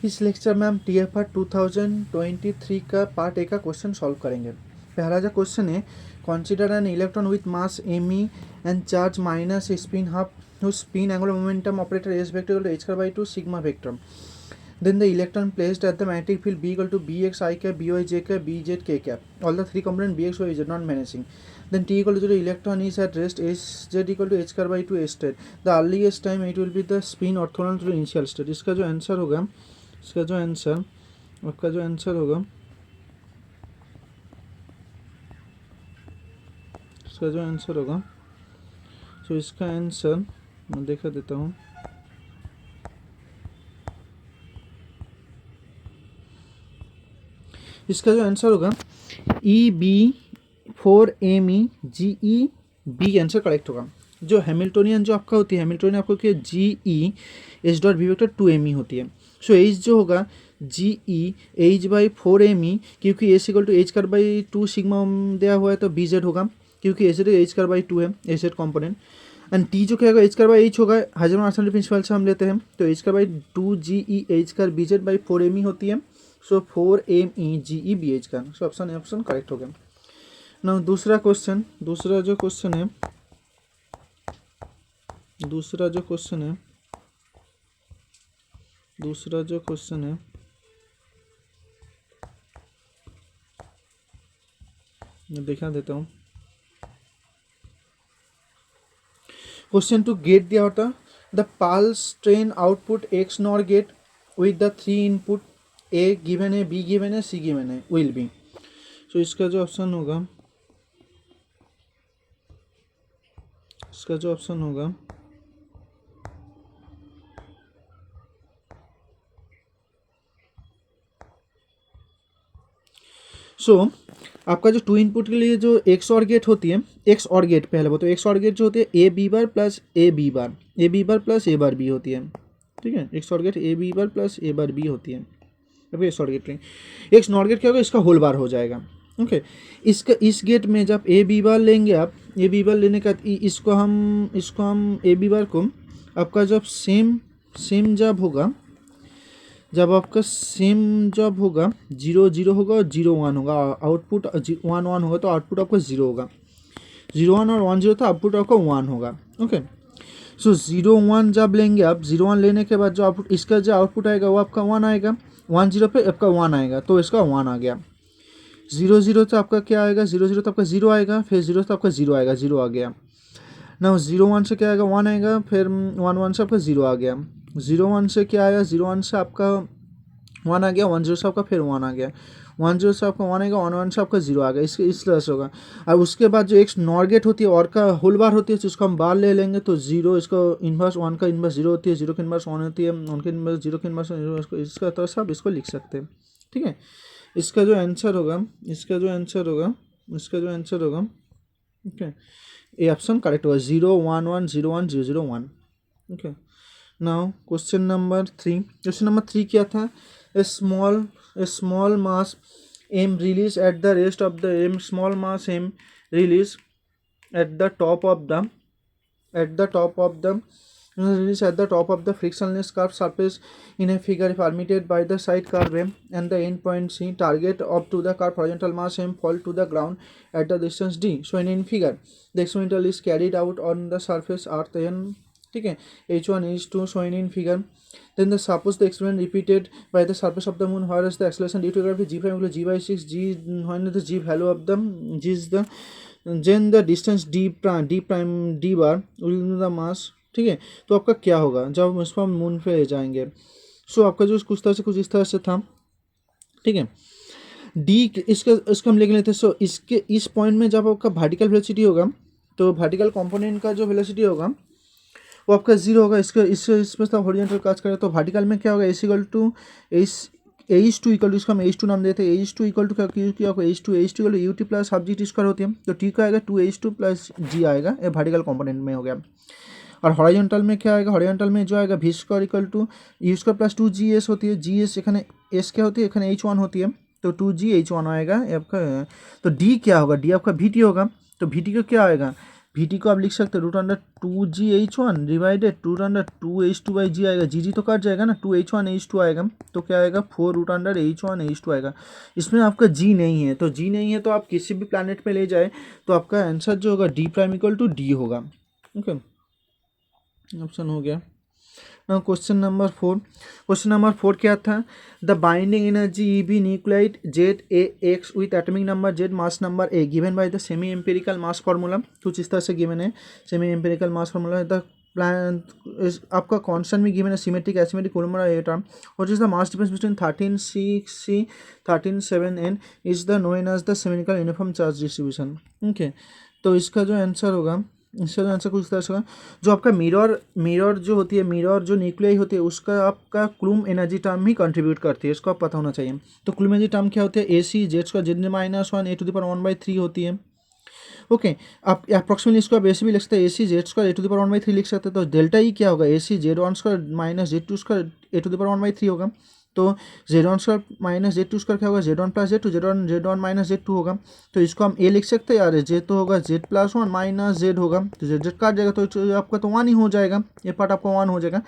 इस लेक्चर में हम TFR 2023 का पार्ट ए का क्वेश्चन सॉल्व करेंगे। पहला जो क्वेश्चन है, consider an electron with mass me and charge minus spin half whose spin angular momentum operator s vector equal to h by 2 sigma vector. Then the electron placed at the magnetic field B equal to bx I cap by j cap bz k cap. All the three component bx y z not menacing. Then t equal to 0, electron is at rest, sz equal to h car by 2 state. The earliest time it will be the spin orthogonal to the initial state. इसका जो answer होगा, इसका जो answer आपका जो answer होगा, इसका जो आंसर होगा, तो इसका आंसर मैं देखा देता हूँ। इसका जो आंसर होगा EB4ME आंसर करेक्ट होगा। जो हैमिल्टोनियन जो आपका होती है, हैमिल्टोनियन आपको क्या GE H dot V vector 2ME होती है। सो H जो होगा GE H बाई 4ME, क्योंकि S इक्वल टू H कर बाई 2 सिग्मा दिया हुआ है तो BZ होगा, क्योंकि S H कर बाई 2 है AZ कॉम्पोनेंट। एंड T जो क्या होगा H कर बाई H होगा, हाइजेनबर्ग आर्सेनल प्रिंसिपल से हम लेते हैं, तो H कर बाई 2 GE H कर BZ बाई 4ME होती है। सो 4ME GE BH का, सो ऑप्शन करेक्ट हो गया। ना दूसरा क्वेश्चन, दूसरा जो क्वेश्चन है मैं दिखा देता हूँ। क्वेश्चन टू गेट दिया होता, the pulse train output X NOR gate with the 3 input A given है, B गिवन है, C गिवन है, विल बी। सो इसका जो ऑप्शन होगा, आपका जो 2 इनपुट के लिए जो एक्स और गेट होती है, एक्स और गेट पहले बताओ, एक्स और गेट जो होती है A B bar plus A B plus A bar B होती है, ठीक है। X or gate A B bar plus A bar B होती है। अब x or get x not gate क्या होगा, इसका होल बार हो जाएगा, ओके। इसका इस गेट में जब ए बी बार लेंगे आप, ए बी बार लेने का इसको हम ए बी बार को आपका जब सेम जब होगा, जब आपका सेम जब होगा 0 0 होगा और 0 1 होगा, आउटपुट 1 1 होगा तो आउटपुट आपका 0 होगा, 0 1 और 1 0 तो आउटपुट आपका 1 होगा, ओके। सो 0 1 जब लेंगे आप, 0 1 लेने के बाद जो आउटपुट, इसका जो आउटपुट आएगा वो आपका 1 आएगा, 1 0 पे आपका 1 आएगा, तो इसका 1 आ गया। 0 0 तो आपका क्या आएगा, 0 0 तो आपका 0 आएगा, फिर 0 तो आपका 0 आएगा, 0 आ गया ना। 0 1 से क्या आएगा, 1 आएगा, फिर 1 1 से आपका 0 आ गया। 0 1 से क्या आया, 0 1 से आपका 1 आ गया, 1 0 से आपका फिर 1 आ गया, 1 0 से आपका 1 आएगा, 1 1 से आपका 0 आ गया, इस तरह से होगा। और उसके बाद जो एक नॉर गेट होती है और का होल बार होती है, तो उसको हम बार ले लेंगे, तो 0 इसको इन्वर्स 1 का इन्वर्स 0 होती है, 0 की इन्वर्स 1 होती है, 1 के इन्वर्स 0 के इन्वर्स 0, इसका तरह से आप इसको लिख सकते हैं, ठीक है। इसका जो आंसर होगा, ओके, ये ऑप्शन करेक्ट होगा, 0 1 1 0 1 0 0 1, ओके। नाउ क्वेश्चन नंबर 3 क्या था, a small mass m release at the rest of the small mass m release at the top of the frictionless curved surface in a figure permitted by the side curve m and the end point C. Target up to the curve horizontal mass m fall to the ground at the distance d shown in figure. The experimental is carried out on the surface earth n, ठीक है, H1 H2 shown in figure. Then the suppose the experiment repeated by the surface of the moon, whereas the acceleration due to gravity g prime equal to g by 6, g when the g value of the g is the then the distance d bar will the mass, ठीक है। तो आपका क्या होगा जब उसको हम moon पे ले जाएंगे। सो आपका जो कुछ इस तरह से था, ठीक है। डी इसको हम लिख लेते हैं। सो इसके इस पॉइंट में जब आपका वर्टिकल वेलोसिटी होगा, तो वर्टिकल कंपोनेंट का जो वेलोसिटी होगा वो आपका 0 होगा। इसमें तो हॉरिजॉन्टल काज करें, तो वर्टिकल में क्या होगा, S equal to H2 equal to, इसको हम H2 नाम देते हैं, H2 इक्वल टू क्या आपको H2 equal to UT plus half G T square होती है, तो टी का आएगा 2H2 प्लस जी आएगा, ये वर्टिकल कंपोनेंट में हो गया। और हॉरिजॉन्टल में क्या आएगा, हॉरिजॉन्टल में जो आएगा V square equal to U square plus 2GS होती है, GS एखाने S क्या होती है, एखाने H1 होती है, तो 2G H1 आएगा आपका। तो D क्या होगा, D आपका VT होगा, तो VT का क्या आएगा, वी टी को आप लिख सकते हो root under 2GH1 divided root under 2H2/G आएगा, जी तो कट जाएगा ना, 2H1H2 आएगा, तो क्या आएगा 4 रूट अंडर H1H2 आएगा। इसमें आपका जी नहीं है, तो जी नहीं है तो आप किसी भी प्लैनेट पे ले जाए तो आपका आंसर जो होगा D prime equal to D होगा। ओके, ऑप्शन हो गया। Now question number 4। Question number 4 क्या था, the binding energy EB nucleotide ZAX with atomic number Z mass number A given by the semi empirical mass formula, कुछ इस तरह से given है semi empirical mass formula. The plan आपका constant भी given है, सिमेट्रिक एसिमेट्रिक कोलमर ये term, what is the mass difference between 13C 13 7N is the known as the symmetrical uniform charge distribution. Okay, तो इसका जो answer होगा, इसका answer कुछ तरह से जो आपका मिरर जो होती है, मिरर जो न्यूक्लियाई होती है उसका आपका क्लूम एनर्जी टर्म ही कंट्रीब्यूट करती है, इसको आप पता होना चाहिए। तो क्लूम एनर्जी टर्म क्या होती है, AC Z⁻1 A⁻1/3 होती है। ओके, आप अप्रॉक्सीमेटली इसको आप ऐसे भी लिख सकते हैं, AC Z² A⁻1/3 लिख सकते हैं। तो डेल्टा ई क्या होगा, AC Z1² - Z2² A⁻1/3 होगा। तो Z1² - Z2² क्या होगा, Z1 + Z2, Z1 - Z2 होगा। तो इसको हम ए लिख सकते हैं यार, जे तो होगा Z+1 - Z होगा, तो Z काट जाएगा तो आपका तो 1 ही हो जाएगा, ये पार्ट आपका 1 हो जाएगा।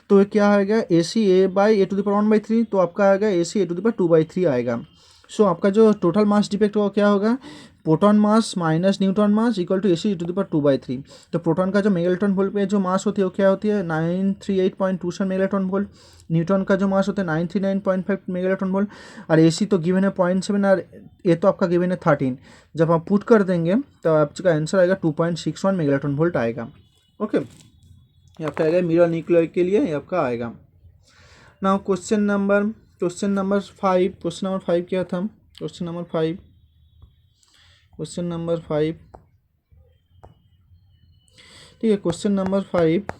तो ये क्या आएगा AC A/A⁻1/3, तो आपका आएगा AC A⁻2/3 आएगा। सो आपका जो टोटल मास डिफेक्ट होगा क्या होगा, proton mass minus neutron mass equal to AC E⁻2/3। तो प्रोटॉन का जो मेगाटन वोल्ट पे जो मास होती है वो क्या होती है 938.27 मेगाटन वोल्ट, न्यूट्रॉन का जो मास होता है 939.5 मेगाटन वोल्ट, और AC तो गिवन है 0.7 और ये तो आपका गिवन है 13। जब आप पुट कर देंगे तो आपका आंसर आएगा 2.61 मेगाटन वोल्ट आएगा। ओके, ये आपका आएगा मिरर न्यूक्लियर के लिए, ये आपका आएगा। Now question number 5। Question number 5 क्या था, क्वेश्चन नंबर 5 ठीक है। क्वेश्चन नंबर 5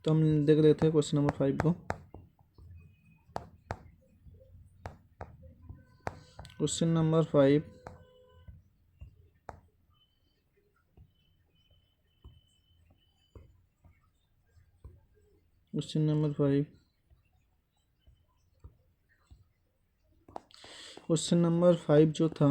तो हम देख लेते हैं क्वेश्चन नंबर 5 को। Question number 5 question number 5 question number 5 जो था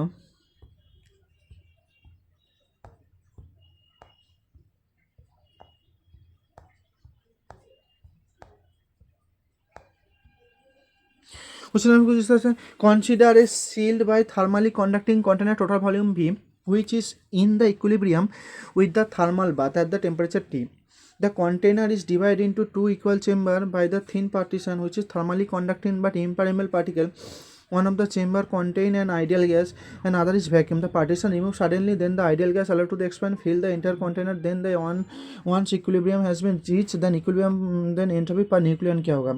क्वेश्चन नंबर कुछ इस तरह से, consider a sealed by thermally conducting container total volume V which is in the equilibrium with the thermal bath at the temperature T. The container is divided into two equal chambers by the thin partition which is thermally conducting but impermeable particle. One of the chamber contain an ideal gas and other is vacuum. The partition removed suddenly, then the ideal gas allowed to expand, fill the entire container. Then the once equilibrium has been reached, then equilibrium, then entropy per nucleon क्या होगा।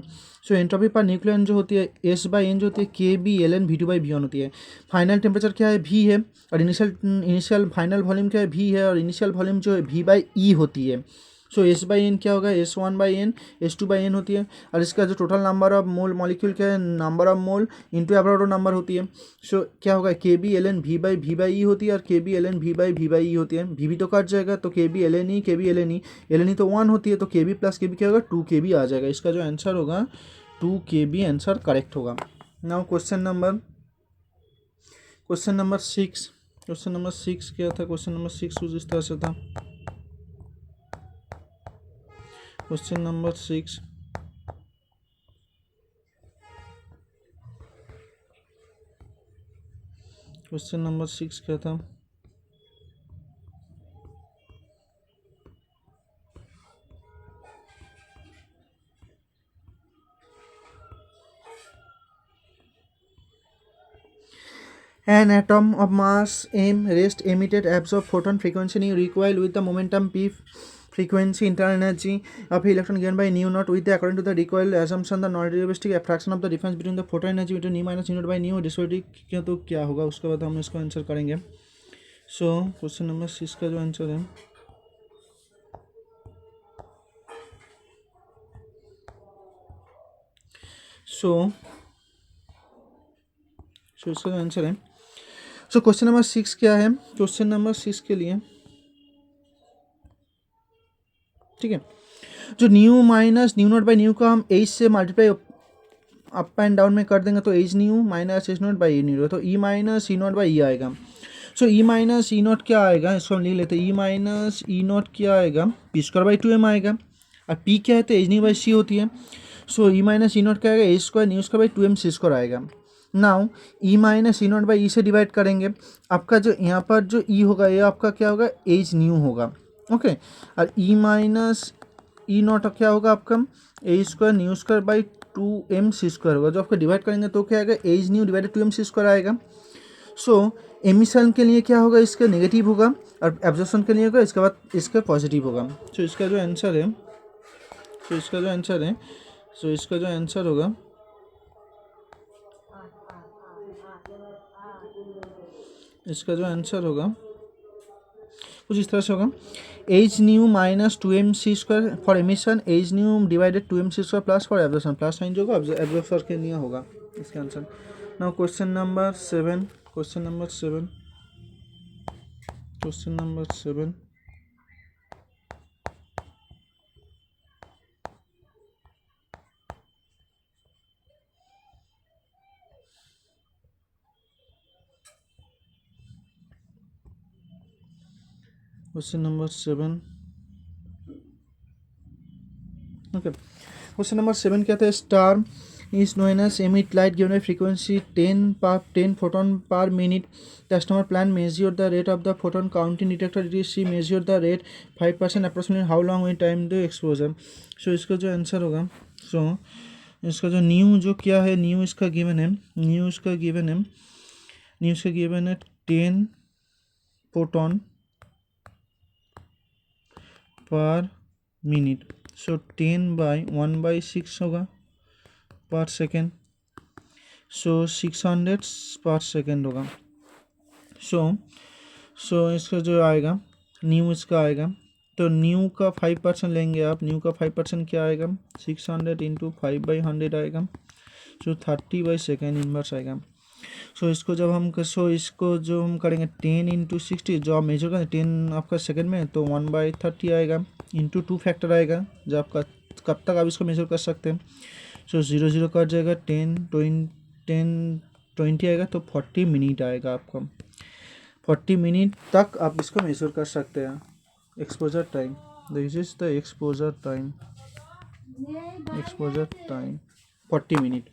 सो entropy per nucleon जो होती है S/N जो होती है KB ln V2/V1 होती है। फाइनल टेम्परेचर क्या है V है, और इनिशियल फाइनल वॉल्यूम क्या है V है, और इनिशियल वॉल्यूम जो है V/E होती है। सो S/N क्या होगा S1/N S2/N होती है, और इसका जो total number of mole molecule क्या है number of mole into Avogadro number होती है। सो क्या होगा KB ln V/V/E होती है, और KB ln V/V/E होती है। V भी तो कट जाएगा तो KB ln E तो 1 होती है, तो KB + KB क्या होगा 2KB आ जाएगा। इसका जो आंसर होगा 2KB आंसर करेक्ट होगा। Now question number 6। Question number 6 क्या था, क्वेश्चन नंबर 6 कुछ इस तरह से था। क्वेश्चन नंबर 6 क्वेश्चन नंबर 6 क्या था, an atom of mass m rest emitted absorb photon frequency recoil with the momentum p frequency internal energy of electron given by nu naught with the according to the recoil assumption the non-relativistic fraction of the difference between the photon energy between nu minus nu naught by nu डिस्टोरिक क्या तो क्या होगा, उसके बाद हम इसको answer करेंगे। So question number 6 का जो आंसर है सो इसका आंसर है सो क्वेश्चन नंबर 6 क्या है, क्वेश्चन नंबर 6 के लिए ठीक है, जो new minus new not by new का हम एच से मल्टीप्लाई अप एंड डाउन में कर देंगे तो H nu minus H not by new, तो ई माइनस ई नॉट बाई ई आएगा। सो ई माइनस ई नॉट क्या आएगा, इसको हम लिख लेते हैं, ई माइनस ई नॉट क्या आएगा, पी स्क्वायर बाई 2m आएगा, और पी क्या है तो एच न्यू बाई सी होती है। सो ई माइनस ई नॉट क्या आएगा, H square nu square by 2m C square आएगा। Now E minus E not by E से डिवाइड करेंगे, आपका जो यहाँ पर जो ई होगा ये आपका क्या होगा, एच न्यू होगा, ओके। और ई माइनस ई नॉट क्या होगा आपका, A square nu square by 2m C square होगा। जो आपका डिवाइड करेंगे तो क्या आएगा, H nu divided 2m C square आएगा। सो एमिशन के लिए क्या होगा, इसका नेगेटिव होगा, और एब्जॉर्प्शन के लिए होगा इसके बाद इसका पॉजिटिव होगा। सो इसका जो आंसर है, सो इसका जो आंसर है, सो इसका जो आंसर होगा, इसका जो आंसर होगा कुछ इस तरह से होगा, H nu minus 2m C square for emission, H nu divided 2m C square plus for absorption, plus sign जो होगा एब्जॉर्बर के लिए होगा इसका answer. Now question number 7, question number 7, question number 7, question number 7, okay. Question number 7 क्या था, star is known as emit light given a frequency 10 photon per minute. The customer plan measure the rate of the photon counting detector. It is she measure the rate 5% approximately. How long will time the exposure? So इसका जो answer होगा, so इसका जो new जो क्या है, new इसका given है, न्यू इसका गिवन है, न्यू इसका गिवन है 10 फोटोन पर मिनट। सो 10 बाई 1/6 होगा पर सेकेंड, सो 600 पर सेकेंड होगा। सो इसका जो आएगा न्यू इसका आएगा, तो न्यू का 5% लेंगे आप, न्यू का 5% क्या आएगा, 600 इंटू 5/100 आएगा, सो 30/सेकेंड इनवर्स आएगा। सो इसको जब हम इसको जो हम करेंगे 10 इंटू 60, जो आप मेजर करें 10 आपका सेकेंड में, तो 1/30 आएगा, इंटू 2 फैक्टर आएगा, जो आपका कब तक आप इसको मेजर कर सकते हैं। सो 0 0 कट जाएगा, 10 20 आएगा, तो 40 मिनट आएगा आपका, 40 मिनट तक आप इसको मेजर कर सकते हैं। Exposure time, this is the exposure time, exposure time 40 minute.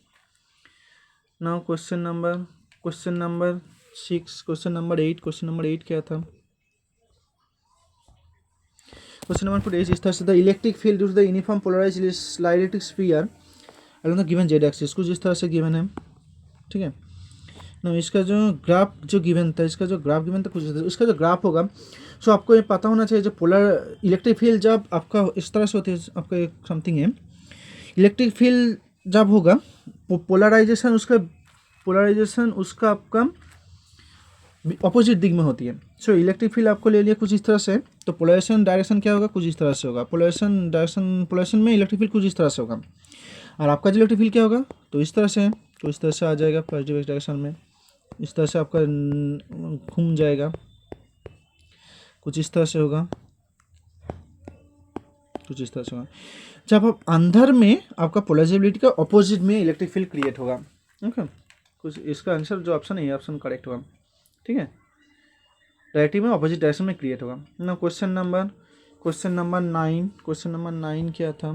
Now question number 6, question number 8, question number 8 क्या था, क्वेश्चन नंबर 8 इस तरह से, the electric field due to the uniform polarized electric sphere along the given Z axis, कुछ इस तरह से given है, ठीक है ना। इसका जो ग्राफ जो गिवन था, इसका जो ग्राफ गिवन था कुछ, इसका जो ग्राफ होगा, सो आपको ये पता होना चाहिए, जो पोलर इलेक्ट्रिक फील्ड जब आपका इस तरह से होती है, आपका एक समथिंग है, इलेक्ट्रिक फील्ड जब होगा पोलराइजेशन उसका आपका अपोजिट दिग में होती है। सो इलेक्ट्रिक फील्ड आपको ले लिया कुछ इस तरह से, तो पोलराइजेशन डायरेक्शन क्या होगा, कुछ इस तरह से होगा, पोलराइजेशन में इलेक्ट्रिक फील्ड कुछ इस तरह से होगा, और आपका जो इलेक्ट्रिक फील्ड क्या होगा, तो इस तरह से, तो इस तरह से आ जाएगा पॉजिटिव डायरेक्शन में, इस तरह से आपका घूम जाएगा, कुछ इस तरह से होगा, कुछ इस तरह से होगा। जब आप अंदर में आपका पोलराइजेबिलिटी का अपोजिट में इलेक्ट्रिक फील्ड क्रिएट होगा, ओके। कुछ इसका आंसर जो ऑप्शन है ये ऑप्शन करेक्ट होगा, ठीक है, डायरेक्टिव में अपोजिट डायरेक्शन में क्रिएट होगा ना। क्वेश्चन नंबर 9, क्वेश्चन नंबर 9 क्या था,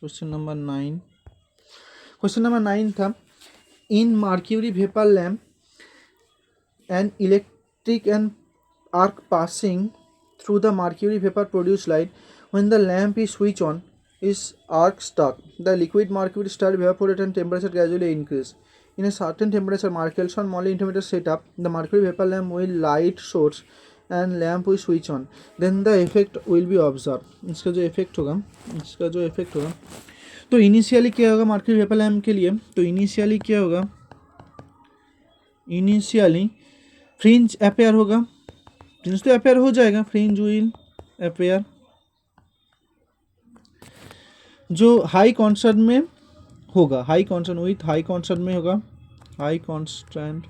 क्वेश्चन नंबर 9 था, in mercury vapour lamp an electric and arc passing through the mercury vapor produce light. When the lamp is switched on, is arc stuck. The liquid mercury start evaporate and temperature gradually increase. In a certain temperature, Michelson Morley intermeter setup, the mercury vapor lamp will light source and lamp will switch on. Then the effect will be observed. इसका जो effect होगा, तो initially क्या होगा mercury vapour lamp के लिए, तो initially क्या होगा, इनिशियली फ्रिंज अपेयर होगा, फ्रिंज तो अपेयर हो जाएगा, फ्रिंज विल अपेयर, जो हाई कॉन्स्टेंट में होगा, high constant with high constant में होगा, हाई कॉन्स्टेंट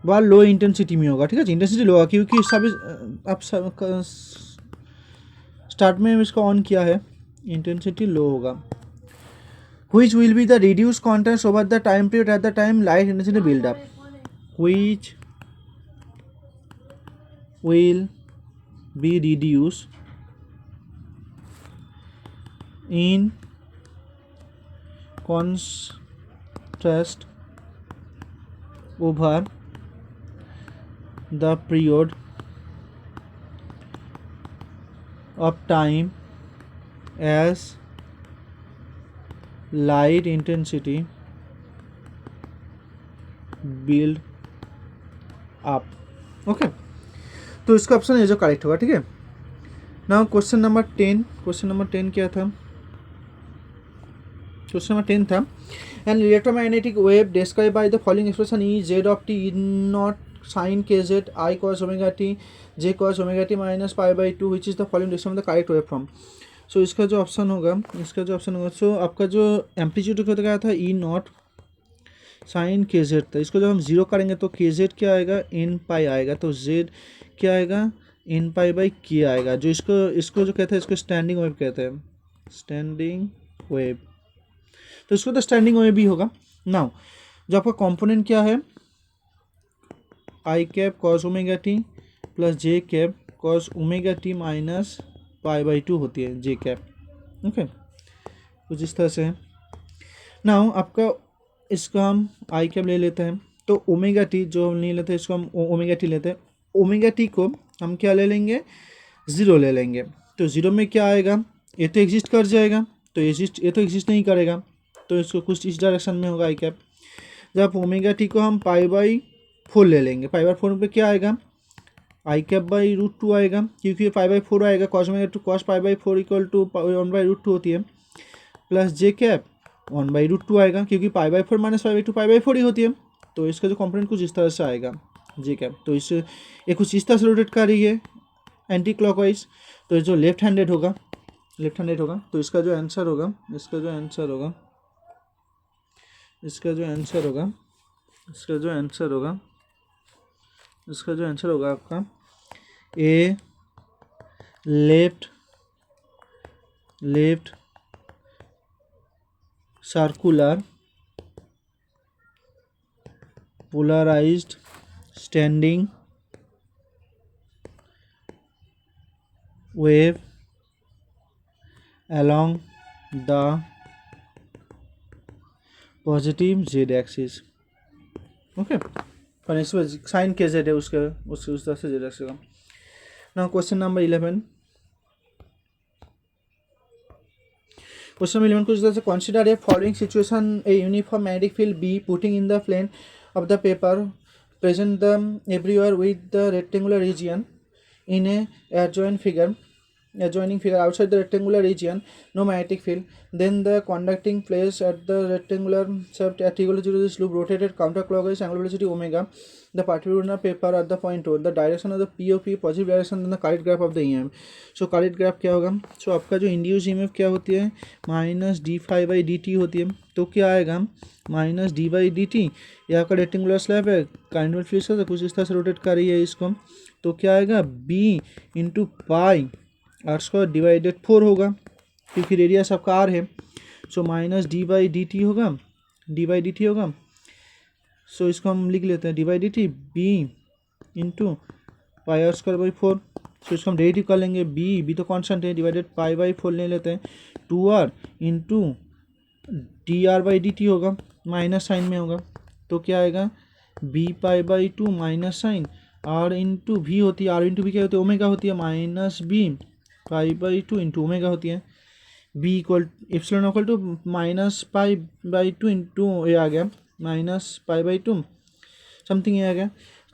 व लो इंटेंसिटी में होगा, ठीक है, इंटेंसिटी लो होगा क्योंकि सब आप स्टार्ट में इसका ऑन किया है, इंटेंसिटी लो होगा। which will be the reduced contrast over the time period at the time light intensity build up, which will be reduced in contrast over the period of time as light intensity build up. Okay, तो इसका option ये जो correct होगा, ठीक है। Now question number 10, question number 10 क्या था? Question number 10 था an electromagnetic wave describe by the following expression E Z of T in not sine K Z I cos omega T J cos omega T minus pi by two which is the following description of the correct wave form. So इसका जो option होगा, सो आपका जो amplitude क्या था ई not sine K Z था। इसको जब हम जीरो करेंगे तो के जेड क्या आएगा, एन पाई आएगा, तो जेड क्या आएगा, एन पाई बाई के आएगा। जो इसको जो कहते हैं, इसको स्टैंडिंग वेव कहते हैं, स्टैंडिंग वेव। तो इसको तो स्टैंडिंग वेव भी होगा। नाउ जो आपका कंपोनेंट क्या है, I cap cos omega T plus J cap cos omega T minus pi by two होती है जे कैप। ओके, कुछ इस तरह से है। नाउ आपका इसका हम आई कैप ले लेते हैं, तो ओमेगा टी जो हम नहीं लेते, इसको हम ओमेगा टी लेते हैं। ओमेगा टी को हम क्या ले लेंगे, ज़ीरो ले लेंगे। तो ज़ीरो में क्या आएगा, ये तो एग्जिस्ट कर जाएगा, तो ये तो एग्जिस्ट नहीं करेगा, तो इसको कुछ इस डायरेक्शन में होगा आई कैप। जब ओमेगा टी को हम पाई बाई फोर ले लेंगे, पाई बाई फोर पे क्या आएगा, I cap by root two आएगा, क्योंकि पाई बाई फोर आएगा, cos omega two cos pi by four equal to 1/√2 होती है, प्लस जे कैप 1/√2 आएगा, क्योंकि pi by four minus pi by two pi by four ही होती है। तो इसका जो कंपोनेंट कुछ इस तरह से आएगा जे कैप। तो इससे ये कुछ इस तरह से रोटेट कर रही है एंटी क्लॉकवाइज, तो जो लेफ्ट हैंडेड होगा, तो इसका जो आंसर होगा, इसका जो आंसर होगा आपका A left circular polarized standing wave along the positive z axis। Okay, पर इसमें साइन के जेड है, उसके उस तरह से जेड एक्सिस का। नाउ क्वेश्चन नंबर 11, कुछ इस तरह से consider a following situation, a uniform magnetic field B putting in the plane of the paper present them everywhere with the rectangular region in a adjoining figure outside the rectangular region no magnetic field, then the conducting place at the rectangular shaft at equal to this loop rotated counterclockwise angular velocity omega, the particular paper at the point O, the direction of the POP positive direction, then the correct graph of the EMF। So correct graph क्या होगा, सो आपका जो induce EMF क्या होती है, minus D phi by D T होती है, तो क्या आएगा minus D by D T. यहाँ का रेक्टेंगुलर स्लैब है, काइंड फ्लिप से कुछ इस तरह से रोटेट कर रही है इसको, तो क्या आएगा B into pi R square divided 4 होगा, क्योंकि रेडियस आपका आर है। So minus D by D T होगा, सो इसको हम लिख लेते हैं D by D T B into pi R square by 4। So इसको हम डेरिवेटिव कर लेंगे, बी तो कांस्टेंट है, डिवाइडेड पाई बाई 4 ले लेते हैं, 2r into D R by D T होगा, माइनस साइन में होगा, तो क्या आएगा B pi by 2 minus sign R into V होती है, आर इंटू वी क्या होती है, ओमेगा होती है, minus B pi by 2 into omega होती है, B equal epsilon equal to minus pi by 2 into ये आ गया माइनस पाई बाई 2 समथिंग ये आ गया।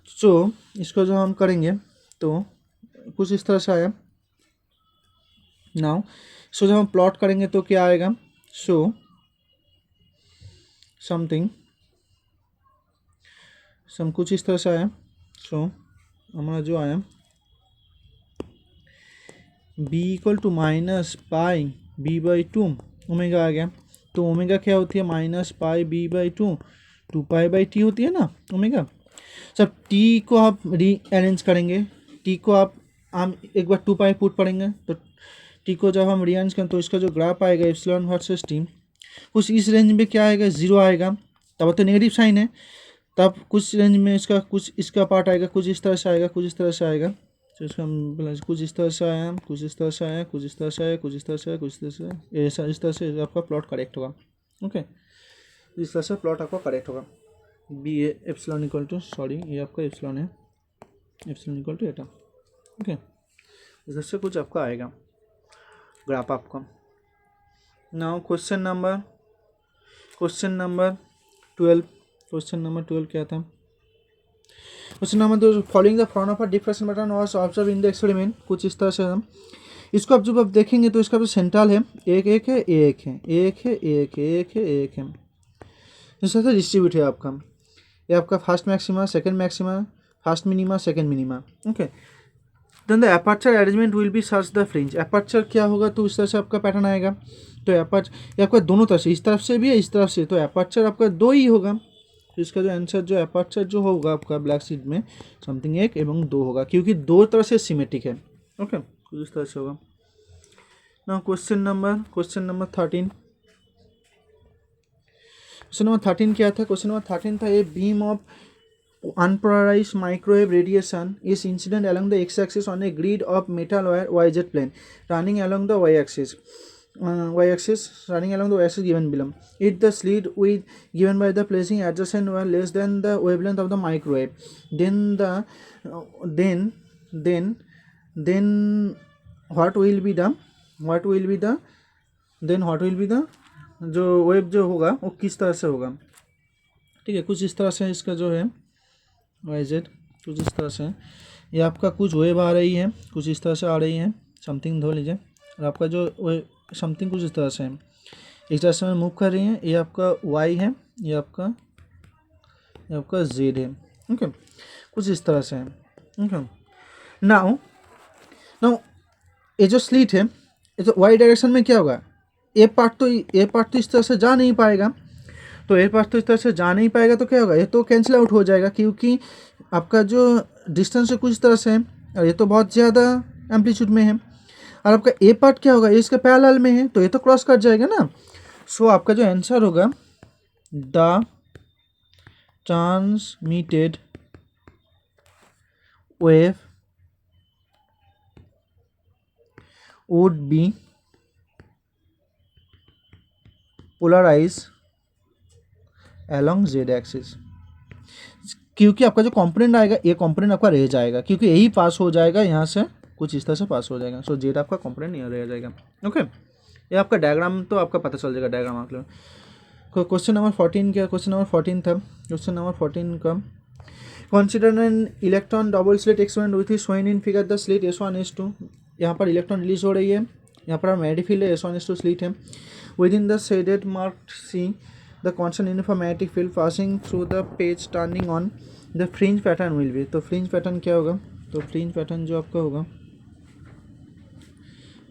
सो इसको जो हम करेंगे तो कुछ इस तरह से आया। नाउ सो जब हम प्लॉट करेंगे तो क्या आएगा, सो समथिंग कुछ इस तरह से आया। सो हमारा जो आया B equal to minus pi B by 2 omega आ गया, तो ओमेगा क्या होती है minus pi B by 2 pi by T होती है ना ओमेगा। सब टी को आप री अरेंज करेंगे, टी को आप हम एक बार 2 पाई पुट पड़ेंगे, तो टी को जब हम री अरेंज करें तो इसका जो ग्राफ आएगा एप्सिलॉन वर्सेस टी, कुछ इस रेंज में क्या आएगा, ज़ीरो आएगा, तब तो नेगेटिव साइन है। तब कुछ रेंज में इसका कुछ इसका पार्ट आएगा, कुछ इस तरह से आएगा, कुछ इस तरह से आएगा। तो इसका प्लस कुछ इस तरह से आया, कुछ इस तरह से आया, कुछ इस तरह से आया, कुछ इस तरह से आया, कुछ इस तरह से ऐसा, इस तरह से आपका प्लॉट करेक्ट होगा। ओके, इस तरह से प्लॉट आपका करेक्ट होगा। B A epsilon equal to, sorry ये आपका एप्सिलॉन है, epsilon equal to eta. Okay, इस तरह से कुछ आपका आएगा ग्राफ आपका। Now question number 12। Question number 12 क्या था? Question number 2, following the front of a diffraction pattern was observe in the experiment. कुछ इस तरह से हम इसको अब जब आप देखेंगे तो इसका जो सेंट्रल है एक एक है, एक है, एक है, एक है, एक है, एक है, इस तरह से डिस्ट्रीब्यूट है आपका। ये आपका first maxima, second maxima, first minima, second minima. Okay, then the aperture arrangement will be search the fringe. Aperture क्या होगा, तो इस तरह से आपका पैटर्न आएगा। तो एपर्चर ये आपका दोनों तरफ से, इस तरफ से भी है, इस तरफ से, तो एपर्चर आपका दो ही होगा। तो इसका जो आंसर जो एपर्चर जो होगा आपका ब्लैक शीट में समथिंग 1 एवं 2 होगा, क्योंकि दो तरह से सिमेट्रिक है। ओके, कुछ इस तरह से होगा। Now question number 13। Question number 13 क्या था? क्वेश्चन नंबर 13 था, a beam of unpolarized microwave radiation is incident along the x-axis on a grid of metal wire yz plane running along the y-axis. Running along the y-axis given below. If the slit width given by the placing adjacent wire less than the wavelength of the microwave, then what will be the जो wave जो होगा वो किस तरह से होगा? ठीक है, कुछ इस तरह से इसका जो है YZ कुछ इस तरह से ये आपका कुछ वेव आ रही है, कुछ इस तरह से आ रही है, समथिंग धो लीजिए, और आपका जो समथिंग कुछ इस तरह से है, इस तरह से मूव कर रही है। ये आपका Y है, ये आपका Z है। ओके, कुछ इस तरह से है। ओके, नाउ ये जो स्लिट है, ये तो Y डायरेक्शन में क्या होगा, ए पार्ट तो इस तरह से जा नहीं पाएगा, तो ए पार्ट तो इस तरह से जा नहीं पाएगा, तो क्या होगा, ये तो कैंसिल आउट हो जाएगा, क्योंकि आपका जो डिस्टेंस है कुछ इस तरह से है, और ये तो बहुत ज़्यादा एम्पलीट्यूड में है, और आपका ए पार्ट क्या होगा, ये इसके पैरेलल में है, तो ये तो क्रॉस कट जाएगा ना। सो आपका जो आंसर होगा, the transmitted wave would be polarize along z axis, क्योंकि आपका जो कंपोनेंट आएगा, ये कंपोनेंट आपका रह जाएगा, क्योंकि यही पास हो जाएगा यहाँ से, कुछ इस तरह से पास हो जाएगा। सो जेड आपका कंपोनेंट यहाँ रह जाएगा। ओके, ये आपका डायग्राम तो आपका पता चल जाएगा, डायग्राम आप लोग। क्वेश्चन नंबर 14 क्या? क्वेश्चन नंबर 14 था। क्वेश्चन नंबर 14 का, consider an electron double slit experiment with shown in figure the slit S1 S2। यहाँ पर इलेक्ट्रॉन रिलीज हो रही है, यहाँ पर मैग्नेटिक फील्ड है, S1 S2 स्लिट है। Within the shaded marked C the constant uniform magnetic field passing through the page turning on the fringe pattern will be। तो fringe pattern क्या होगा? तो fringe pattern जो आपका होगा,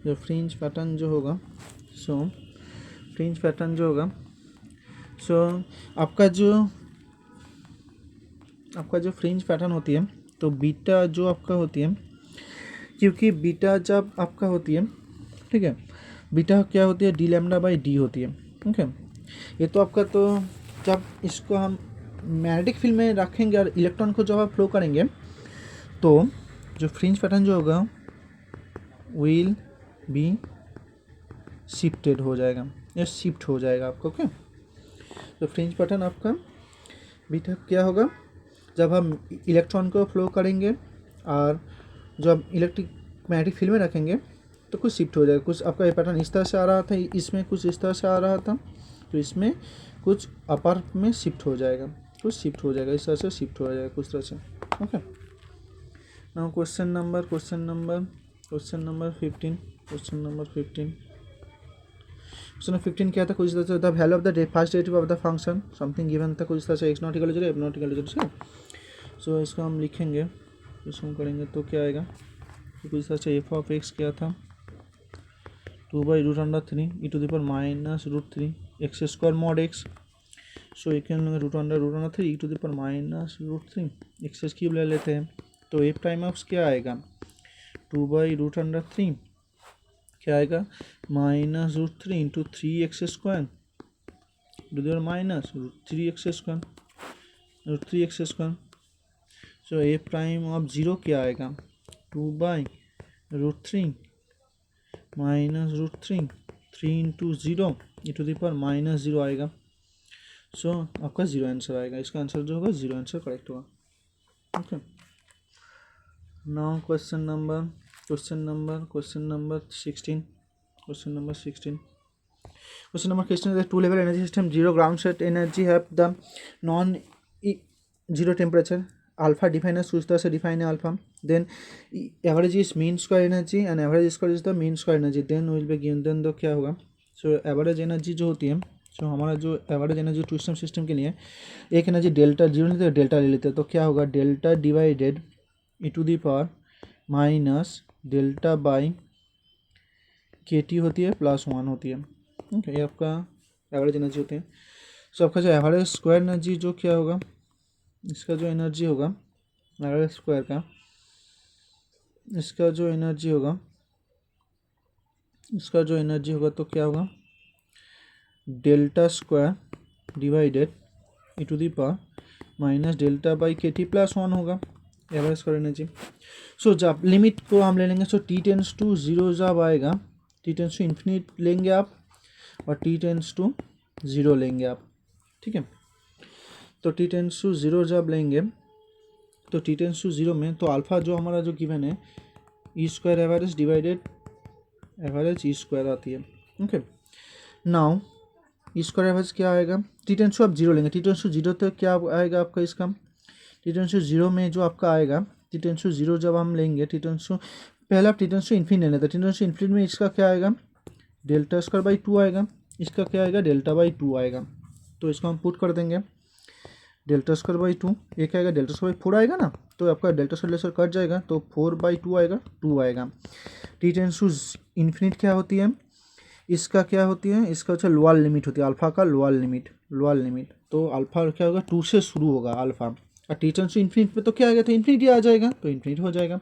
जो fringe pattern जो होगा, fringe pattern जो होगा, आपका जो fringe pattern होती है, तो बीटा जो आपका होती है, क्योंकि बीटा जब आपका होती है, ठीक है, बीटा क्या होती है, डी लैम्डा बाई डी होती है। ओके, ये तो आपका, तो जब इसको हम मैग्नेटिक फील्ड में रखेंगे और इलेक्ट्रॉन को जब आप फ्लो करेंगे, तो जो फ्रिंज पैटर्न जो होगा विल बी शिफ्टेड हो जाएगा, या शिफ्ट हो जाएगा आपको। ओके, तो फ्रिंज पैटर्न आपका बीटा क्या होगा, जब हम इलेक्ट्रॉन को फ्लो करेंगे और जब इलेक्ट्रिक मैग्नेटिक फील्ड में रखेंगे तो कुछ शिफ्ट हो जाएगा। कुछ आपका ये पैटर्न इस तरह से आ रहा था, इसमें कुछ इस तरह से आ रहा था, तो इसमें कुछ अपर में शिफ्ट हो जाएगा, कुछ शिफ्ट हो जाएगा, इस तरह से शिफ्ट हो जाएगा कुछ तरह से। Okay, now question number 15। Question number 15 क्या था? कुछ तरह से the value of the first derivative of the function something given था, कुछ तरह से x not equal to 0, f not equal to 0। So इसको हम लिखेंगे, इसको हम करेंगे तो क्या आएगा, तो कुछ तरह से f ऑफ x क्या था, 2/√3 e to the power minus √3 X square mod x। So एक √3 e to the power minus √3 X cube ले लेते हैं, तो f प्राइम ऑफ क्या आएगा, 2/√3 क्या आएगा, minus √3 into 3x square to the minus root three X square. So A prime of zero क्या आएगा, 2/√3 माइनस √3, 3 इंटू ज़ीरो e⁻−0 आएगा। सो आपका ज़ीरो आंसर आएगा, इसका आंसर जो होगा ज़ीरो आंसर करेक्ट होगा। Okay, now question number 16। Question number 16 is a two level energy system, zero ground state energy have the non zero temperature, alpha define as उस तरह से define है alpha, then average is mean square energy and average square is the mean square energy, then will be given, then तो क्या होगा, so average energy जो होती है, so हमारा जो average energy two सिस्टम के लिए एक एनर्जी डेल्टा जीरो लेते हैं, डेल्टा ले लेते हैं, तो क्या होगा delta divided e⁻, minus delta by KT होती है प्लस 1 होती है। ओके, ये आपका एवरेज एनर्जी होते हैं। सो आपका जो एवरेज स्क्वायर एनर्जी जो क्या होगा, इसका जो एनर्जी होगा एवरेज स्क्वायर का, इसका जो एनर्जी होगा तो क्या होगा delta square divided e⁻, minus delta by KT plus 1 होगा एवरेज स्क्वायर एनर्जी। सो जब लिमिट को हम ले लेंगे, सो t टेंस टू 0 जब आएगा, t टेंस टू इन्फिनिट लेंगे आप और t टेंस टू 0 लेंगे आप, ठीक है। तो t टेंस टू 0 जब लेंगे तो t टेंस टू 0 में तो अल्फा जो हमारा जो गिवन है E square average divided average E square आती है। Okay, now E square average क्या आएगा, t टेंस टू आप 0 लेंगे, t टेंस टू 0 तो क्या आएगा आपका इसका, t टेंस टू 0 में जो आपका आएगा, t टेंस टू 0 जब हम लेंगे, t टेंस टू पहले आप t टेंस टू इन्फिनिट ले लेते हैं, t टेंस टू इन्फिनिट में इसका क्या आएगा डेल्टा स्क्वायर बाई 2 आएगा, इसका क्या आएगा डेल्टा बाई 2 आएगा। तो इसको हम पुट कर देंगे डेल्टा स्क्वायर बाई 2, एक आएगा डेल्टा स्क्वायर बाई 4 आएगा ना, तो आपका डेल्टा स्क्वायर कट जाएगा तो 4/2 आएगा, 2 आएगा। टी टेंस टू इन्फिनिट क्या होती है, इसका क्या होती है, इसका अच्छा लोअर लिमिट होती है, अल्फा का लोअर लिमिट। तो अल्फा क्या होगा 2 से शुरू होगा अल्फा, और टी टेंस टू इन्फिनिट पे तो क्या आएगा, तो इन्फिनिटी आ जाएगा, तो इन्फिनिट हो जाएगा।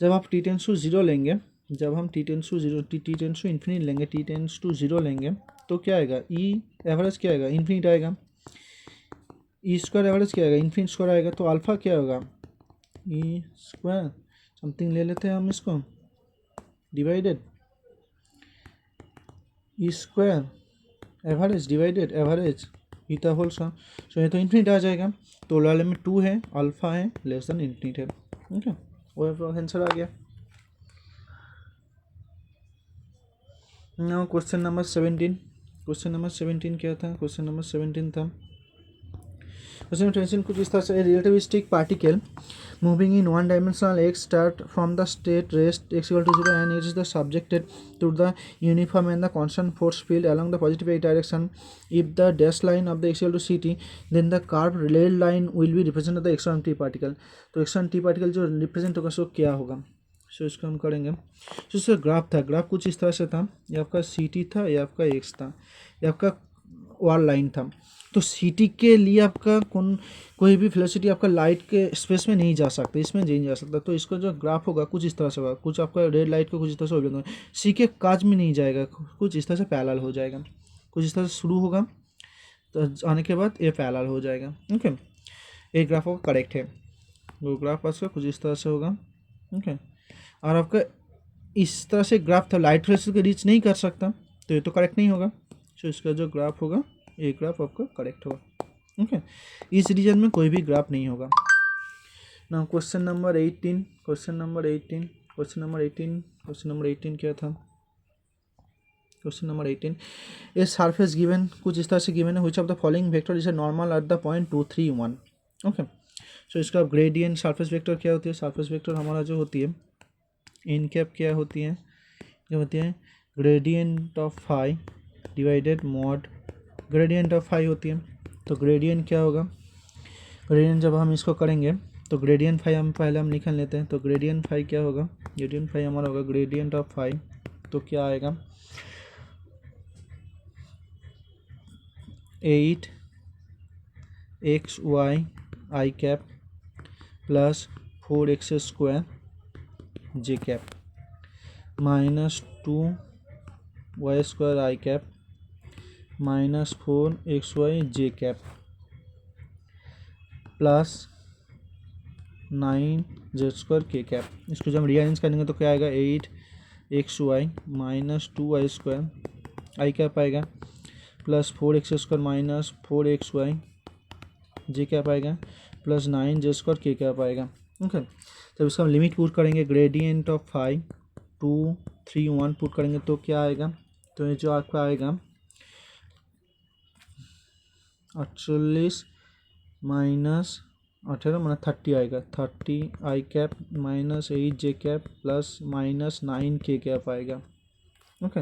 जब आप टी टेंस टू 0 लेंगे, जब हम टी टेंस टू इन्फिनिट लेंगे, टी टेंस टू 0 लेंगे तो क्या आएगा ई एवरेज क्या आएगा इन्फिनिट आएगा, ई स्क्वायर एवरेज क्या आएगा इन्फिनिट स्क्वायर आएगा, तो अल्फा क्या होगा ई स्क्वायर समथिंग ले लेते हैं हम इसको divided E square average divided average ईटा होल सो ये तो इन्फिनिट आ जाएगा। तो लोअर में 2 है, अल्फा है, लेस देन इन्फिनिट है। ओके, वो आंसर आ गया। नाउ क्वेश्चन नंबर 17 क्या था, क्वेश्चन नंबर 17 था, क्वेश्चन टेंशन कुछ इस तरह से, relativistic particle moving in one dimensional x start from the state rest x = 0 and it is the subjected to the uniform and the constant force field along the positive x direction. If the dash line of the x = ct, then the curved rail line will be represented the x1 t particle. तो x1 t particle जो represent होगा सो क्या होगा, so इसको हम करेंगे। सो इसका graph था, ग्राफ कुछ इस तरह से था, ये आपका ct था, ये आपका x था, ये आपका वाल लाइन था। तो ct के लिए आपका कोई भी वेलोसिटी आपका लाइट के स्पेस में नहीं जा सकता, इसमें नहीं जा सकता। तो इसका जो ग्राफ होगा कुछ इस तरह से होगा, कुछ आपका रेड लाइट को कुछ इस तरह से होगा, सी के काज में नहीं जाएगा, कुछ इस तरह से पैरेलल हो जाएगा, कुछ इस तरह से शुरू होगा तो आने के बाद ये पैरेलल हो जाएगा। ओके, ये ग्राफ आपका करेक्ट है, वो ग्राफ आपका कुछ इस तरह से होगा। ओके, और आपका इस तरह से ग्राफ था, लाइट वेलोसिटी को रीच नहीं कर सकता, तो ये तो करेक्ट नहीं होगा। सो इसका जो ग्राफ होगा ये ग्राफ आपका करेक्ट होगा। ओके, इस रीजन में कोई भी ग्राफ नहीं होगा। नाउ क्वेश्चन नंबर 18 क्या था, question number 18 A surface given कुछ इस तरह से गिवन है, which of the following vector is normal at the point 2, 3, 1। Okay, so इसका ग्रेडियंट सरफेस वेक्टर क्या होती है, सरफेस वेक्टर हमारा जो होती है इन कैप क्या होती है, जो होती है gradient of phi divided mod gradient of phi होती है। तो ग्रेडियंट क्या होगा, ग्रेडियंट जब हम इसको करेंगे तो ग्रेडियंट फाई हम पहले निकाल लेते हैं। तो ग्रेडियंट फाई क्या होगा, ग्रेडियंट फाई हमारा होगा ग्रेडियंट ऑफ फाई, तो क्या आएगा 8xy i cap plus 4x² j cap minus 2y² i cap -4xy plus 9z2 इसको जब हम रीअरेंज करेंगे तो क्या आएगा 8xy -2y² आई कैप आएगा प्लस 4x² -4xy आएगा प्लस 9z2 आएगा। ओके, जब इसका हम लिमिट पुट करेंगे ग्रेडियंट ऑफ 5 2 3 1 पुट करेंगे तो क्या आएगा, तो ये जो आपका आएगा 48 माइनस 18 मतलब 30 आएगा 30 आई कैप -8j प्लस -9k आएगा। ओके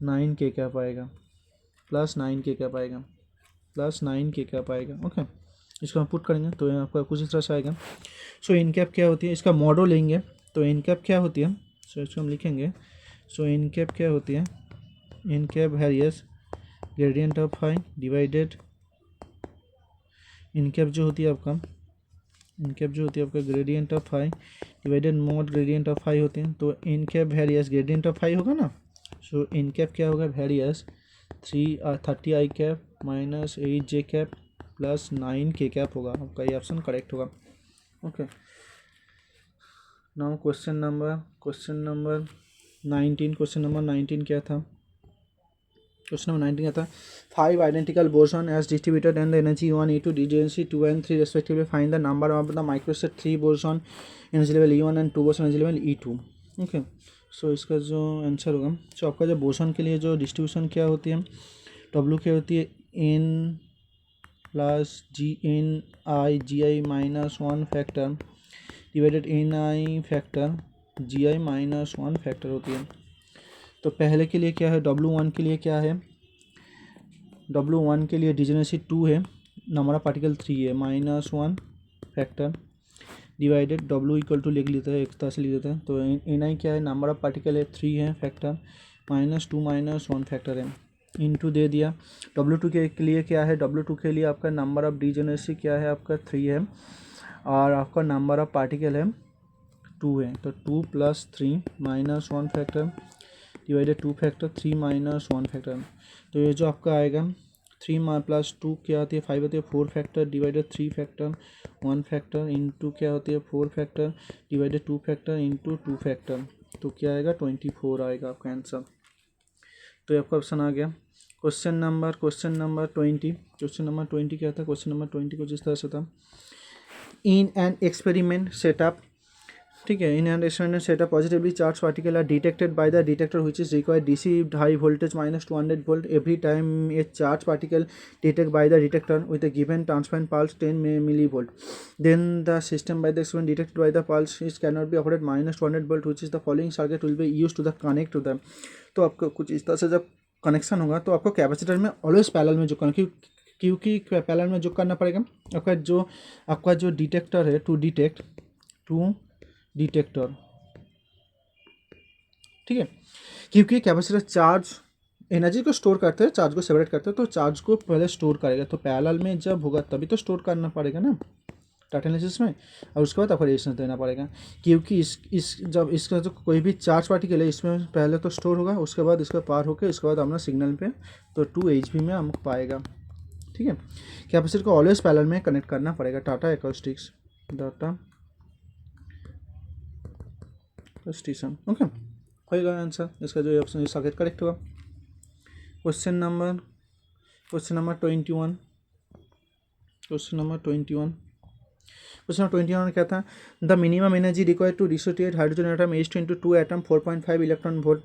9k आएगा प्लस 9k आएगा प्लस 9k आएगा। ओके, इसको हम पुट करेंगे तो यहाँ आपका कुछ इस तरह से आएगा। सो इन कैप क्या होती है, इसका मॉडल लेंगे तो इन कैप क्या होती है, सो इसको हम लिखेंगे। सो इन कैप क्या होती है, n cap various gradient of phi divided n cap जो होती है आपका gradient of phi divided mod gradient of phi होते हैं। तो n cap various gradient of phi होगा ना, सो इन कैप क्या होगा वेरियस 30 आई कैप -8j प्लस 9k होगा, आपका ये ऑप्शन करेक्ट होगा। ओके, नाउ क्वेश्चन नंबर 19 क्या था, क्वेश्चन नंबर 19 क्या था, 5 identical boson as distributed and the energy 1 E2 degeneracy 2 and 3 respectively, find the number of the microset 3 boson energy level E1 and 2 boson energy level E2। Okay, so इसका जो answer होगा, सो आपका जो boson के लिए जो डिस्ट्रीब्यूशन क्या होती है, W क्या होती है N plus GI -1 factor divided NI factor GI -1 factor होती है। तो पहले के लिए क्या है, W1 के लिए क्या है, W1 के लिए डिजेनेरेसी 2 है, नंबर ऑफ पार्टिकल 3 है, -1 factor divided W equal to लिख लेते हैं, एक तरह से लिख देते हैं। तो NI क्या है, नंबर ऑफ पार्टिकल है 3 है फैक्टर -2 -1 फैक्टर है, इनटू दे दिया। W2 के लिए क्या है, W2 के लिए आपका नंबर ऑफ डिजेनेरेसी क्या है, आपका 3 है और आपका नंबर ऑफ पार्टिकल है 2 है। तो 2 + 3 -1 फैक्टर डिवाइडेड 2 फैक्टर 3 -1 फैक्टर। तो ये जो आपका आएगा 3 + 2 क्या होती है 5 होती है 4 factor divided 3 factor 1 factor into क्या होती है 4 factor divided 2 factor into 2 factor. तो क्या आएगा 24 आएगा आपका आंसर। तो ये आपका ऑप्शन आ गया। क्वेश्चन नंबर 20 क्या था, क्वेश्चन नंबर 20 कुछ इस तरह से था, इन एन एक्सपेरिमेंट सेटअप, ठीक है, in an experiment setup positively charge particle are detected by the detector which is required DC high voltage -200 volt every time a charge particle detect by the detector with a given transparent pulse 10 millivolt, then the system by the experiment detected by the pulse is cannot be operated -200 volt, which is the following circuit will be used to the connect to them। तो आपको कुछ इस तरह से जब connection होगा तो आपको कैपेसिटर में ऑलवेज पैरेलल में जो क्योंकि पैरेलल में जो करना पड़ेगा, आपका जो डिटेक्टर है टू डिटेक्टर, ठीक है, क्योंकि कैपेसिटर चार्ज एनर्जी को स्टोर करते हैं, चार्ज को सेपरेट करते हैं, तो चार्ज को पहले स्टोर करेगा, तो पैरेलल में जब होगा तभी तो स्टोर करना पड़ेगा ना टाटा एनालिसिस में, और उसके बाद आपको रेजिस्टेंस देना पड़ेगा, क्योंकि जब इसका जो कोई भी चार्ज पार्टिकल है इसमें पहले तो स्टोर होगा, उसके बाद इसका पार होकर उसके बाद अपना सिग्नल पे तो 2 HV में हमको पाएगा, ठीक है। कैपेसिटर को ऑलवेज पैरेलल में कनेक्ट करना पड़ेगा, टाटा एकॉस्टिक्स स्टेशन। ओके, होगा आंसर इसका जो ऑप्शन सॉकेट करेक्ट होगा। क्वेश्चन नंबर 21 क्या था, the minimum energy required to dissociate hydrogen atom H2 into 2 atom 4.5 electron volt,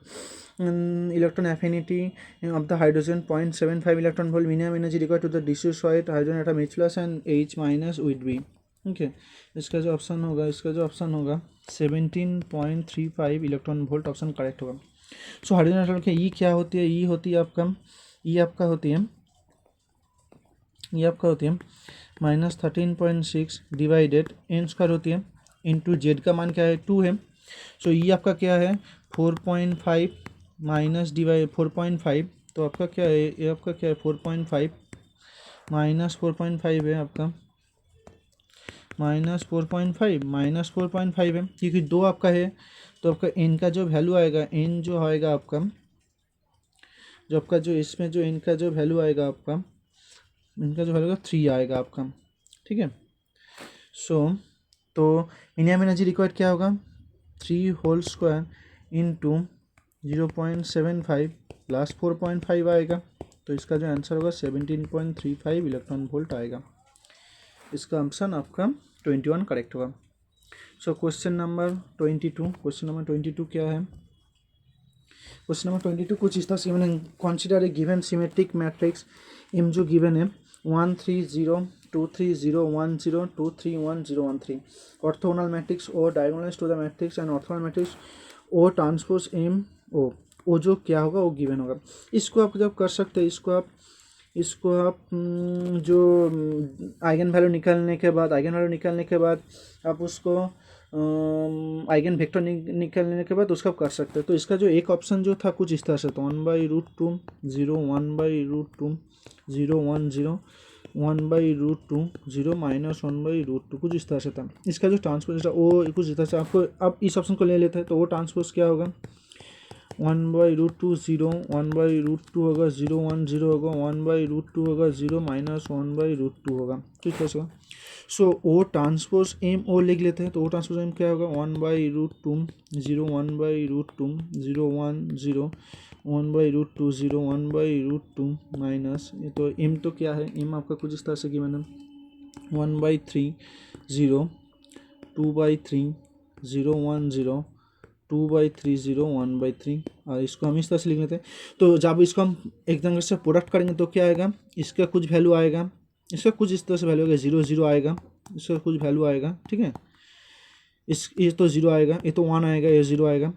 electron affinity of the hydrogen 0.75 electron volt, minimum energy required to the dissociate hydrogen atom H+ and H- with B। Okay, इसका जो option होगा 17.35 electron volt option correct होगा। So hydrogen atom की ई क्या होती है, ई आपका होती है -13.6 डिवाइडेड एन स्क्वायर होती है इंटू जेड का मान क्या है 2 है। सो ई आपका क्या है 4.5 माइनस डिवाइड 4.5, तो आपका क्या है ये आपका क्या है 4.5 -4.5 है आपका -4.5 है, क्योंकि 2 आपका है तो आपका एन का जो वैल्यू आएगा, एन जो आएगा आपका जो आपका जो इसमें जो इनका जो वैल्यू आएगा आपका, इनका जो वैल्यू आएगा 3 आएगा आपका, ठीक है। सो तो मिनिमम एनर्जी रिक्वायर्ड क्या होगा, 3 होल स्क्वायर इंटू 0.75 प्लस 4.5 आएगा, तो इसका जो आंसर होगा 17.35 इलेक्ट्रॉन वोल्ट आएगा। इसका ऑप्शन आपका 21 करेक्ट होगा। So question number 22, question number 22 क्या है, क्वेश्चन नंबर 22 कुछ इस तरह से गिवन है, consider a given symmetric matrix M जो गिवन है 1 3 0 2 3 0 1 0 2 3 1 0 1 3, orthogonal matrix O diagonalise to the matrix and orthogonal matrix O transpose M O जो क्या होगा वो गिवन होगा। इसको आप जब कर सकते हैं, इसको आप जो आइगन वैल्यू निकालने के बाद आप उसको आइगन वेक्टर निकालने के बाद उसका कर सकते हैं। तो इसका जो एक ऑप्शन जो था कुछ इस तरह से, तो 1/√2 0 1/√2 0 1 0 1/√2 0 -1/√2 कुछ इस तरह से था। इसका जो ट्रांसपोज था वो कुछ इस तरह से, आपको अब इस ऑप्शन को ले लेते हैं तो वो ट्रांसपोज क्या होगा, 1/√2 0 1/√2 होगा 0 1 0 होगा 1/√2 होगा 0 -1/√2 होगा, ठीक है सर। सो ओ ट्रांसपोज एम ओ लिख लेते हैं, तो ओ ट्रांसपोज एम क्या होगा 1/√2 0 1/√2 0 1 0 1/√2 0 1/√2 माइनस, तो एम तो क्या है, एम आपका कुछ इस तरह से गिवन है 1/3 0 2/3 0 1 0 2/3 0 1/3, और इसको हम इस तरह से लिख लेते हैं। तो जब इसको हम एक ढंग से प्रोडक्ट करेंगे तो क्या आएगा, इसका कुछ वैल्यू आएगा, इसका कुछ इस तरह से वैल्यू आएगा 0 0 आएगा, इसका कुछ वैल्यू आएगा, ठीक है। ये तो 0 आएगा, ये तो 1 आएगा, ये 0 आएगा,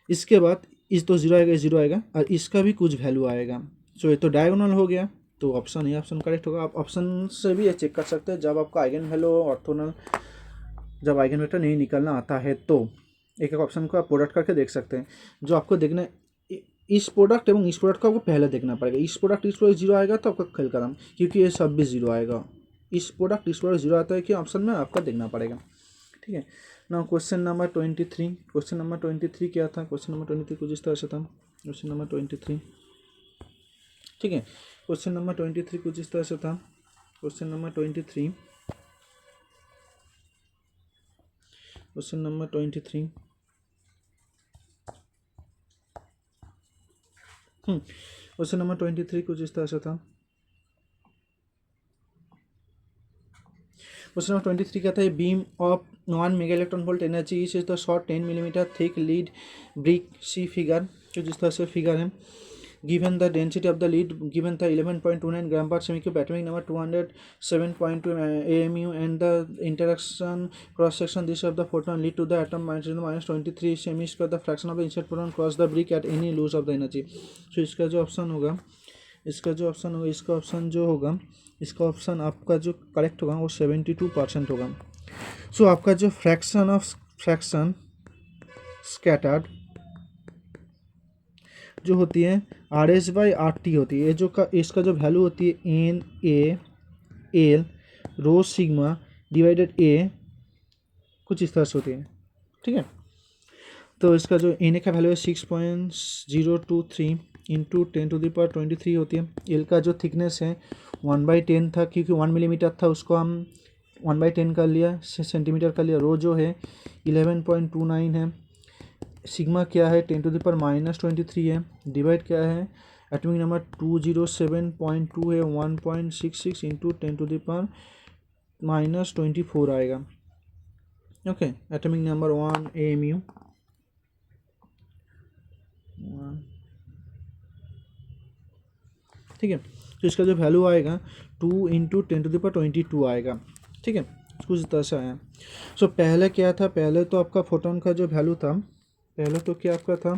इसके बाद इस तो 0 आएगा, ये 0 आएगा, और इसका भी कुछ वैल्यू आएगा। सो ये तो डायगोनल हो गया, तो ऑप्शन ये ऑप्शन करेक्ट होगा। आप ऑप्शन से भी ये चेक कर सकते हैं जब आपका आइगन वैल्यू ऑर्थोगोनल, जब आइगन वेक्टर नहीं निकालना आता है तो एक एक ऑप्शन को आप प्रोडक्ट करके देख सकते हैं। जो आपको देखना है इस प्रोडक्ट एवं इस प्रोडक्ट को आपको पहले देखना पड़ेगा। इस प्रोडक्ट 0 आएगा तो आपका खेल खत्म, क्योंकि ये सब भी 0 आएगा। इस प्रोडक्ट 0 आता है कि ऑप्शन में आपका देखना पड़ेगा, ठीक है ना। क्वेश्चन नंबर 23, क्वेश्चन नंबर 23 क्या था, क्वेश्चन नंबर 23 कुछ इस तरह से था, क्वेश्चन नंबर 23, ठीक है। क्वेश्चन नंबर 23 कुछ इस तरह से था, question number 23, question number 23 question number 23 कुछ इस तरह से था। क्वेश्चन नंबर 23 क्या था, beam of 1 mega electron volt energy is the short 10 millimetre thick lead brick see figure, जो जिस तरह से फिगर है। Given the density of the lead given था 11.29 gram per semi cube, atomic number 207.2 AMU, and the interaction cross section this of the photon lead to the atom -23 semi square the fraction of the insert photon cross the brick at any lose of the energy. So इसका जो option होगा, इसका option आपका जो correct होगा वो 72% होगा। सो आपका जो फ्रैक्शन स्कैटर्ड जो होती है RS/RT होती है, जो इसका जो वैल्यू होती है NaL rho sigma divided A कुछ इस तरह से होती है, ठीक है। तो इसका जो Na का वैल्यू है 6.023 इंटू 10⁻23 होती है। एल का जो थिकनेस है 1/10 था, क्योंकि 1 मिलीमीटर था, उसको हम 1/10 कर लिया, सेंटीमीटर कर लिया। रो जो है 11.29 है, सिग्मा क्या है 10⁻23 है, डिवाइड क्या है एटॉमिक नंबर 207.2 है 1.66 इंटू 10⁻24 आएगा, ओके। एटॉमिक नंबर 1 AMU 1, ठीक है। तो इसका जो वैल्यू आएगा 2 इंटू 10⁻22 आएगा, ठीक है। कुछ इस तरह से आया। सो पहले क्या था, पहले तो आपका फोटोन का जो वैल्यू था, पहले तो क्या आपका था,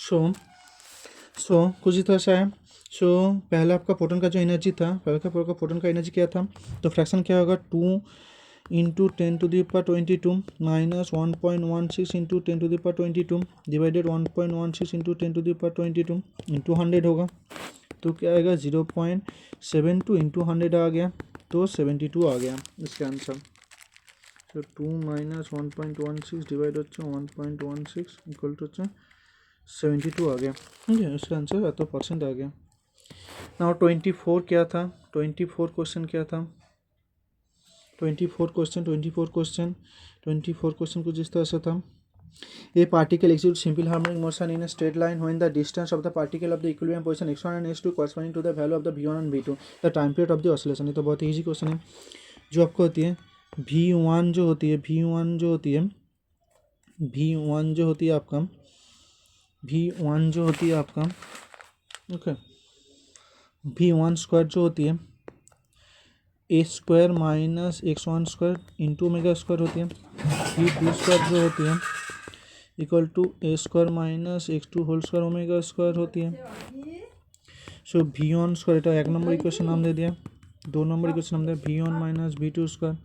सो कुछ इस तरह से है। सो पहला आपका प्रोटॉन का जो एनर्जी था, पहले का प्रोटॉन का एनर्जी क्या था, तो फ्रैक्शन क्या होगा, 2 into 10⁻22 minus 1.16 into 10⁻22 divided 1.16 into 10⁻22 into 100 होगा। तो क्या आएगा, 0.72 इंटू 100 आ गया, तो 72 आ गया इसका आंसर। तो 2 माइनस 1.16 डिवाइड হচ্ছে 1.16 इक्वल टू হচ্ছে 72 आ गया। ठीक है, इसका आंसर तो % आ गया। नाउ 24 क्या था, 24 क्वेश्चन क्या था, 24 क्वेश्चन कुछ इस तरह से था। A particle executes simple harmonic motion in a straight line when the distance of the particle of the equilibrium position x1 and x2 corresponding to the value of the v1 and v2 the time period of the oscillation। ये तो बहुत easy question है। जो आपको होती है v1 जो होती है v1 जो होती है v1 जो होती है आपका v1 जो होती है आपका ओके v1 स्क्वायर जो होती है A square minus x1 square into omega square होती है। v2 स्क्वायर जो होती है equal to A square minus x2 whole square omega square होती है। सो v1 स्क्वायर এটা 1 नंबर इक्वेशन नाम दे दिया। 2 नंबर इक्वेशन नाम दिया v1 minus v2 square,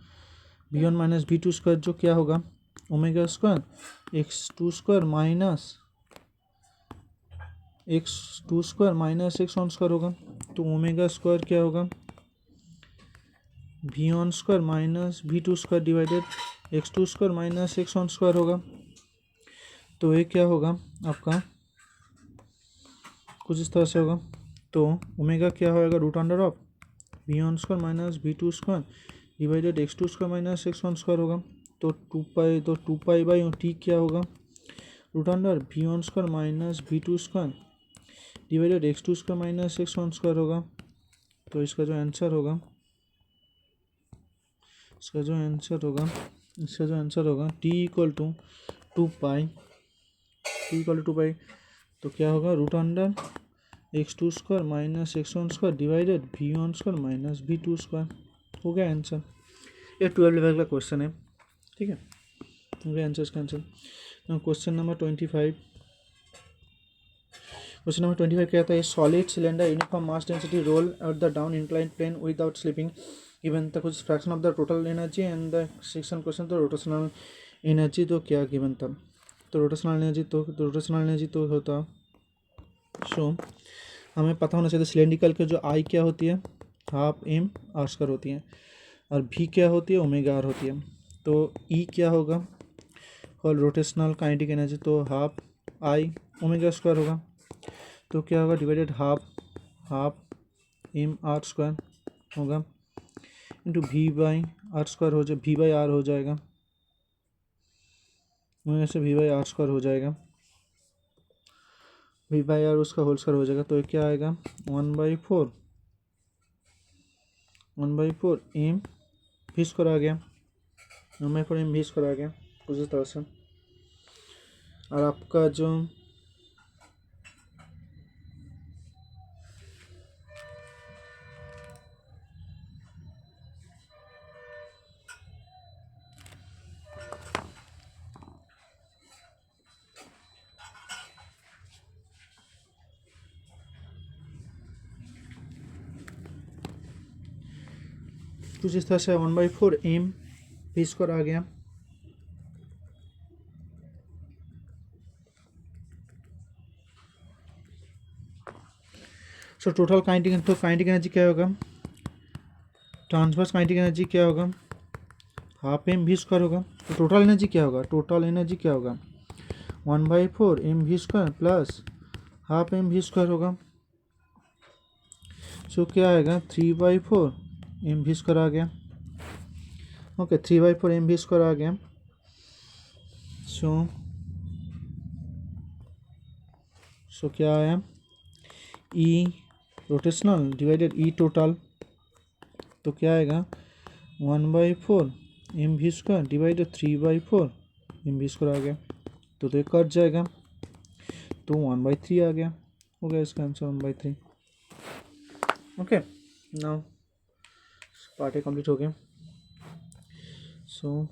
v1 minus v2 square जो क्या होगा omega square x2 square minus x2 square minus x1 square होगा। तो ओमेगा स्क्वायर क्या होगा v1 square minus v2 square divided x2 square minus x1 square होगा। तो ये क्या होगा आपका कुछ इस तरह से होगा। तो ओमेगा क्या होगा root under of v1 square minus v2 square divided x2 square minus x1 square होगा। तो 2 पाई बाई टी क्या होगा root under v1 square minus v2 square divided x2 square minus x1 square होगा। तो इसका जो आंसर होगा t equal to 2 पाई तो क्या होगा root under x2 square minus x1 square divided v1 square minus v2 square हो गया आंसर। ये 12 लेवल का क्वेश्चन है। ठीक है, हो गया आंसर इसका आंसर। क्वेश्चन नंबर 25 क्या था, solid cylinder uniform mass density roll at the down inclined plane without slipping given था कुछ fraction of the total energy and the section question तो रोटेशनल एनर्जी तो क्या गिवन था, तो रोटेशनल एनर्जी तो होता। सो हमें पता होना चाहिए सिलेंड्रिकल के जो आई क्या होती है हाफ एम आर स्क्वायर होती है और भी क्या होती है ओमेगा आर होती है। तो ई क्या होगा और रोटेशनल काइनेटिक एनर्जी तो हाफ आई ओमेगा स्क्वायर होगा। तो क्या होगा divided half M R square होगा into V by R square हो जाए वी बाई आर हो जाएगा से वी बाई आर स्क्वायर हो जाएगा वी बाई आर उसका होल स्क्वायर हो जाएगा। तो क्या आएगा 1/4 एम भी स्क्वायर आ गया 1/4 एम भी स्क्वायर आ गया कुछ इस तरह से। और आपका जो कुछ इस तरह से 1/4 एम भी स्क्वायर आ गया। सो टोटल काइनेटिक एनर्जी क्या होगा, ट्रांसवर्स काइनेटिक एनर्जी क्या होगा हाफ एम भी स्क्वायर होगा। तो टोटल एनर्जी क्या होगा 1/4 एम भी स्क्वायर प्लस हाफ एम भी स्क्वायर होगा। सो क्या आएगा 3/4 एम भी स्क्वायर आ गया। ओके 3/4 एम भी स्क्वायर आ गया। सो क्या आया ई रोटेशनल डिवाइडेड ई टोटल तो क्या आएगा 1/4 एम भी स्क्वायर डिवाइडेड 3/4 एम भी स्क्वायर आ गया। तो ये कट जाएगा तो 1/3 आ गया हो गया इसका answer 1/3। Okay now part A complete हो गया। सो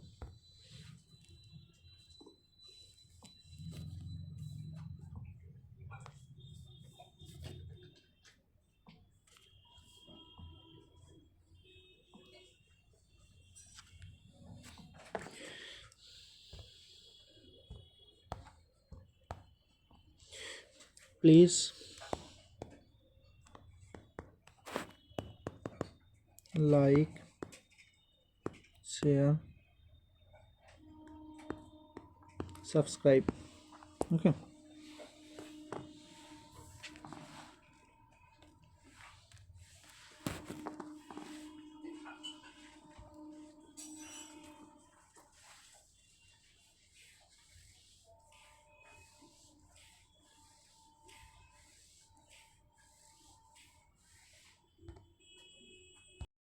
please like, share, subscribe. Okay.